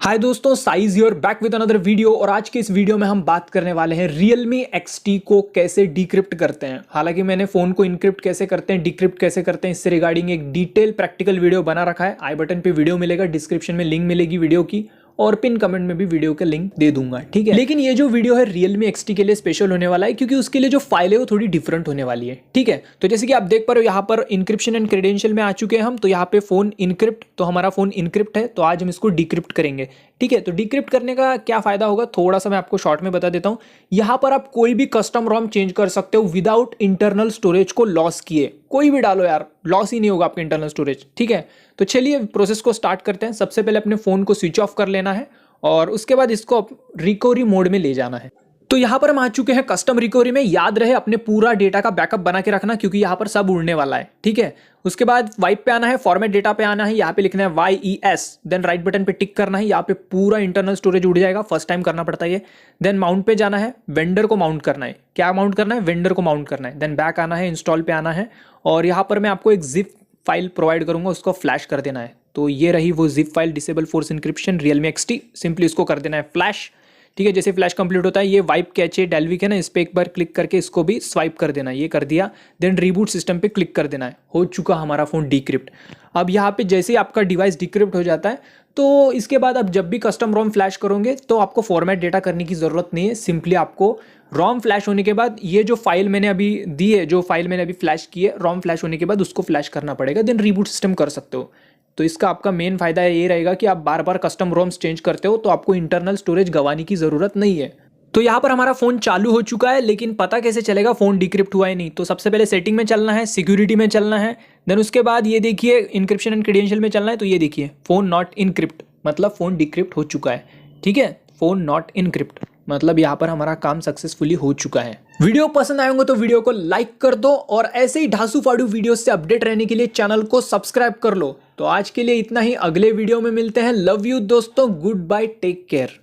हाय दोस्तों, size hear back with another video. और आज के इस वीडियो में हम बात करने वाले हैं Realme XT को कैसे डिक्रिप्ट करते हैं। हालांकि मैंने फोन को इनक्रिप्ट कैसे करते हैं, डिक्रिप्ट कैसे करते हैं, इससे रिगार्डिंग एक डिटेल प्रैक्टिकल वीडियो बना रखा है। आई बटन पे वीडियो मिलेगा, डिस्क्रिप्शन में लिंक मिलेगी वीडियो की, और पिन कमेंट में भी वीडियो का लिंक दे दूंगा, ठीक है। लेकिन ये जो वीडियो है Realme XT के लिए स्पेशल होने वाला है, क्योंकि उसके लिए जो फाइल है वो थोड़ी डिफरेंट होने वाली है, ठीक है। तो जैसे कि आप देख पा रहे हो, यहाँ पर इंक्रिप्शन एंड क्रेडेंशियल में आ चुके हैं हम। तो यहाँ पे फोन इनक्रिप्ट, तो हमारा फोन इनक्रिप्ट है, तो आज हम इसको डिक्रिप्ट करेंगे, ठीक है। तो डिक्रिप्ट करने का क्या फायदा होगा, थोड़ा सा मैं आपको शॉर्ट में बता देता हूँ। यहाँ पर आप कोई भी कस्टम रोम चेंज कर सकते हो विदाउट इंटरनल स्टोरेज को लॉस किए। कोई भी डालो यार, लॉस ही नहीं होगा आपका इंटरनल स्टोरेज, ठीक है। तो चलिए प्रोसेस को स्टार्ट करते हैं। सबसे पहले अपने फोन को स्विच ऑफ कर लेना है और उसके बाद इसको रिकवरी मोड में ले जाना है। तो यहाँ पर हम आ चुके हैं कस्टम रिकवरी में। याद रहे अपने पूरा डेटा का बैकअप बना के रखना, क्योंकि यहाँ पर सब उड़ने वाला है, ठीक है। उसके बाद वाइप पे आना है, फॉर्मेट डेटा पे आना है, यहाँ पे लिखना है YES, देन राइट बटन पे टिक करना है। यहाँ पे पूरा इंटरनल स्टोरेज उड़ जाएगा, फर्स्ट टाइम करना पड़ता है ये। देन माउंट पे जाना है, वेंडर को माउंट करना है। क्या माउंट करना है? वेंडर को माउंट करना है। देन बैक आना है, इंस्टॉल पे आना है, और यहाँ पर मैं आपको एक जिप फाइल प्रोवाइड करूंगा, उसको फ्लैश कर देना है। तो ये रही वो zip file, disable force encryption Realme XT। Simply इसको कर देना है फ्लैश, ठीक है। जैसे फ्लैश कंप्लीट होता है, ये वाइप कैचे डेल्विक है ना, इस पर एक बार क्लिक करके इसको भी स्वाइप कर देना है। ये कर दिया, देन रीबूट सिस्टम पे क्लिक कर देना है। हो चुका हमारा फोन डिक्रिप्ट। अब यहाँ पे जैसे ही आपका डिवाइस डिक्रिप्ट हो जाता है, तो इसके बाद आप जब भी कस्टम रोम फ्लैश करोगे तो आपको फॉर्मेट डेटा करने की ज़रूरत नहीं है। सिंपली आपको रोम फ्लैश होने के बाद ये जो फाइल मैंने अभी दी है, जो फाइल मैंने अभी फ्लैश की है, रोम फ्लैश होने के बाद उसको फ्लैश करना पड़ेगा, देन रीबूट सिस्टम कर सकते हो। तो इसका आपका मेन फायदा ये रहेगा कि आप बार बार कस्टम रोम्स चेंज करते हो तो आपको इंटरनल स्टोरेज गंवाने की ज़रूरत नहीं है। तो यहाँ पर हमारा फ़ोन चालू हो चुका है, लेकिन पता कैसे चलेगा फ़ोन डिक्रिप्ट हुआ है नहीं? तो सबसे पहले सेटिंग में चलना है, सिक्योरिटी में चलना है, देन उसके बाद ये देखिए इंक्रिप्शन एंड क्रेडेंशियल में चलना है। तो ये देखिए फ़ोन नॉट इनक्रिप्ट, मतलब फ़ोन डिक्रिप्ट हो चुका है, ठीक है। फ़ोन नॉट इनक्रिप्ट मतलब यहाँ पर हमारा काम सक्सेसफुली हो चुका है। वीडियो पसंद आए होंगे तो वीडियो को लाइक कर दो, और ऐसे ही ढासू फाड़ू वीडियो से अपडेट रहने के लिए चैनल को सब्सक्राइब कर लो। तो आज के लिए इतना ही, अगले वीडियो में मिलते हैं। लव यू दोस्तों, गुड बाय, टेक केयर।